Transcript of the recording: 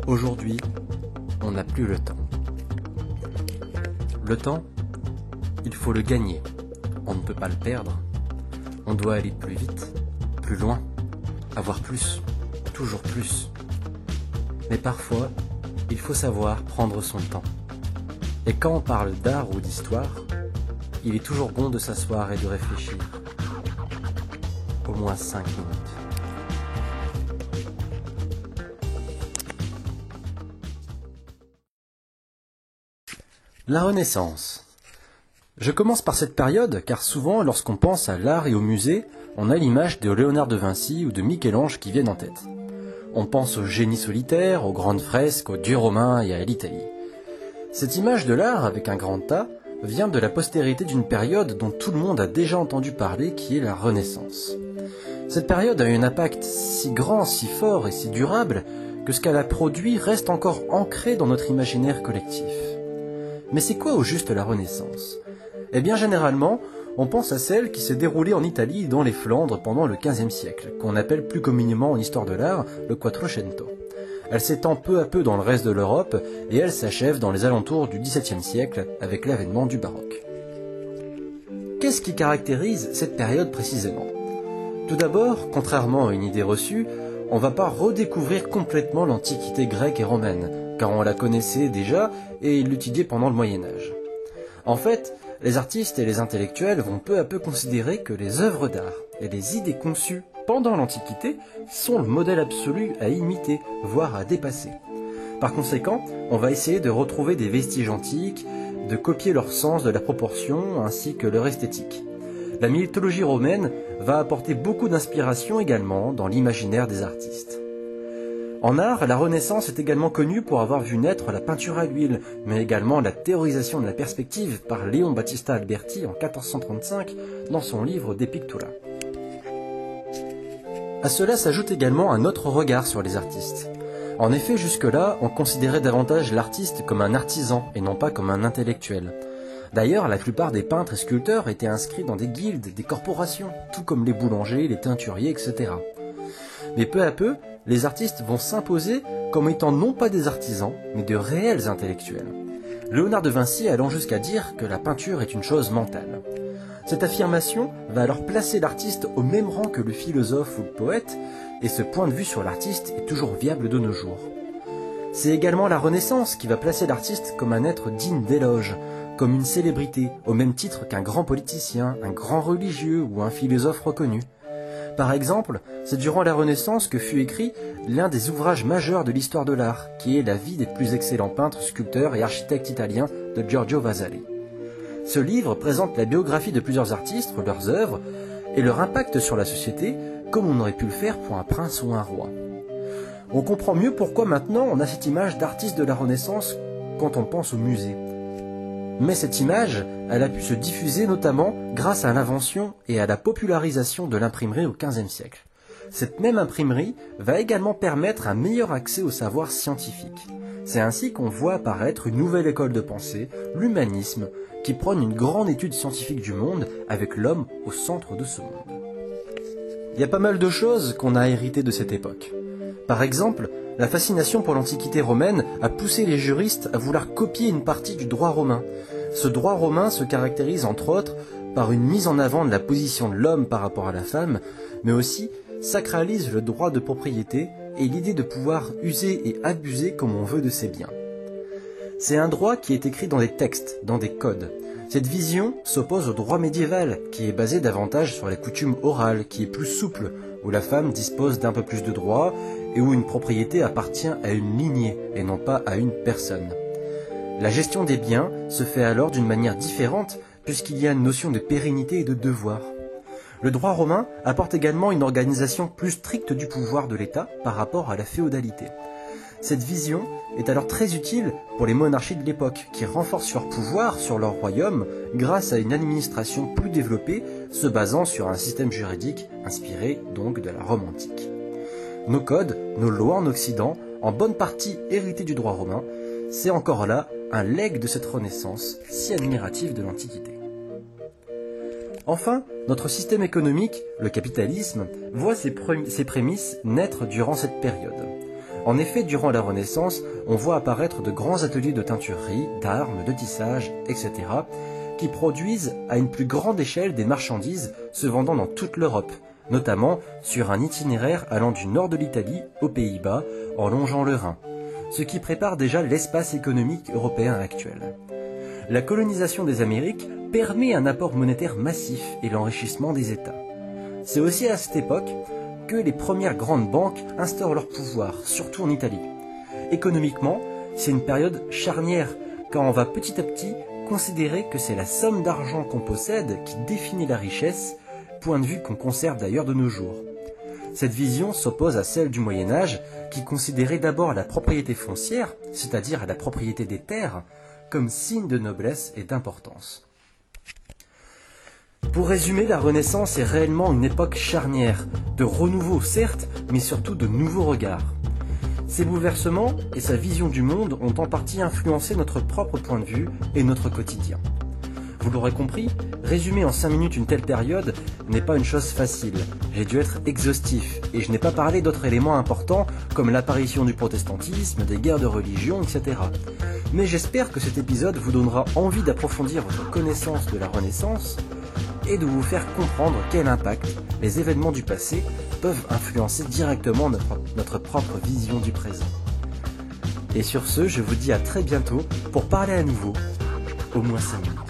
Aujourd'hui, on n'a plus le temps. Le temps, il faut le gagner. On ne peut pas le perdre. On doit aller plus vite, plus loin, avoir plus, toujours plus. Mais parfois, il faut savoir prendre son temps. Et quand on parle d'art ou d'histoire, il est toujours bon de s'asseoir et de réfléchir. Au moins 5 minutes. La Renaissance. Je commence par cette période car souvent, lorsqu'on pense à l'art et au musée, on a l'image de Léonard de Vinci ou de Michel-Ange qui viennent en tête. On pense au génie solitaire, aux grandes fresques, aux dieux romains et à l'Italie. Cette image de l'art, avec un grand A, vient de la postérité d'une période dont tout le monde a déjà entendu parler, qui est la Renaissance. Cette période a eu un impact si grand, si fort et si durable que ce qu'elle a produit reste encore ancré dans notre imaginaire collectif. Mais c'est quoi au juste la Renaissance ? Eh bien généralement, on pense à celle qui s'est déroulée en Italie dans les Flandres pendant le XVe siècle, qu'on appelle plus communément en histoire de l'art le Quattrocento. Elle s'étend peu à peu dans le reste de l'Europe et elle s'achève dans les alentours du XVIIe siècle avec l'avènement du baroque. Qu'est-ce qui caractérise cette période précisément ? Tout d'abord, contrairement à une idée reçue, on ne va pas redécouvrir complètement l'Antiquité grecque et romaine, car on la connaissait déjà et l'étudiait pendant le Moyen-Âge. En fait, les artistes et les intellectuels vont peu à peu considérer que les œuvres d'art et les idées conçues pendant l'Antiquité sont le modèle absolu à imiter, voire à dépasser. Par conséquent, on va essayer de retrouver des vestiges antiques, de copier leur sens de la proportion ainsi que leur esthétique. La mythologie romaine va apporter beaucoup d'inspiration également dans l'imaginaire des artistes. En art, la Renaissance est également connue pour avoir vu naître la peinture à l'huile, mais également la théorisation de la perspective par Léon Battista Alberti en 1435 dans son livre De Pictura. À cela s'ajoute également un autre regard sur les artistes. En effet, jusque-là, on considérait davantage l'artiste comme un artisan et non pas comme un intellectuel. D'ailleurs, la plupart des peintres et sculpteurs étaient inscrits dans des guildes, des corporations, tout comme les boulangers, les teinturiers, etc. Mais peu à peu, les artistes vont s'imposer comme étant non pas des artisans, mais de réels intellectuels. Léonard de Vinci allant jusqu'à dire que la peinture est une chose mentale. Cette affirmation va alors placer l'artiste au même rang que le philosophe ou le poète, et ce point de vue sur l'artiste est toujours viable de nos jours. C'est également la Renaissance qui va placer l'artiste comme un être digne d'éloge, comme une célébrité, au même titre qu'un grand politicien, un grand religieux ou un philosophe reconnu. Par exemple, c'est durant la Renaissance que fut écrit l'un des ouvrages majeurs de l'histoire de l'art, qui est la vie des plus excellents peintres, sculpteurs et architectes italiens de Giorgio Vasari. Ce livre présente la biographie de plusieurs artistes, leurs œuvres et leur impact sur la société, comme on aurait pu le faire pour un prince ou un roi. On comprend mieux pourquoi maintenant on a cette image d'artiste de la Renaissance quand on pense au musée. Mais cette image, elle a pu se diffuser notamment grâce à l'invention et à la popularisation de l'imprimerie au XVe siècle. Cette même imprimerie va également permettre un meilleur accès au savoir scientifique. C'est ainsi qu'on voit apparaître une nouvelle école de pensée, l'humanisme, qui prône une grande étude scientifique du monde avec l'homme au centre de ce monde. Il y a pas mal de choses qu'on a héritées de cette époque. Par exemple, la fascination pour l'Antiquité romaine a poussé les juristes à vouloir copier une partie du droit romain. Ce droit romain se caractérise entre autres par une mise en avant de la position de l'homme par rapport à la femme, mais aussi sacralise le droit de propriété et l'idée de pouvoir user et abuser comme on veut de ses biens. C'est un droit qui est écrit dans des textes, dans des codes. Cette vision s'oppose au droit médiéval, qui est basé davantage sur la coutume orale, qui est plus souple, où la femme dispose d'un peu plus de droits et où une propriété appartient à une lignée et non pas à une personne. La gestion des biens se fait alors d'une manière différente puisqu'il y a une notion de pérennité et de devoir. Le droit romain apporte également une organisation plus stricte du pouvoir de l'État par rapport à la féodalité. Cette vision est alors très utile pour les monarchies de l'époque qui renforcent leur pouvoir sur leur royaume grâce à une administration plus développée se basant sur un système juridique inspiré donc de la Rome antique. Nos codes, nos lois en Occident, en bonne partie hérités du droit romain, c'est encore là un legs de cette renaissance si admirative de l'Antiquité. Enfin, notre système économique, le capitalisme, voit ses prémices naître durant cette période. En effet, durant la Renaissance, on voit apparaître de grands ateliers de teinturerie, d'armes, de tissage, etc., qui produisent à une plus grande échelle des marchandises se vendant dans toute l'Europe, notamment sur un itinéraire allant du nord de l'Italie aux Pays-Bas en longeant le Rhin, ce qui prépare déjà l'espace économique européen actuel. La colonisation des Amériques permet un apport monétaire massif et l'enrichissement des États. C'est aussi à cette époque que les premières grandes banques instaurent leur pouvoir, surtout en Italie. Économiquement, c'est une période charnière, car on va petit à petit considérer que c'est la somme d'argent qu'on possède qui définit la richesse, point de vue qu'on conserve d'ailleurs de nos jours. Cette vision s'oppose à celle du Moyen-Âge, qui considérait d'abord la propriété foncière, c'est-à-dire la propriété des terres, comme signe de noblesse et d'importance. Pour résumer, la Renaissance est réellement une époque charnière, de renouveau certes, mais surtout de nouveaux regards. Ces bouleversements et sa vision du monde ont en partie influencé notre propre point de vue et notre quotidien. Vous l'aurez compris, résumer en 5 minutes une telle période n'est pas une chose facile. J'ai dû être exhaustif et je n'ai pas parlé d'autres éléments importants comme l'apparition du protestantisme, des guerres de religion, etc. Mais j'espère que cet épisode vous donnera envie d'approfondir votre connaissance de la Renaissance et de vous faire comprendre quel impact les événements du passé peuvent influencer directement notre propre vision du présent. Et sur ce, je vous dis à très bientôt pour parler à nouveau, au moins 5 minutes.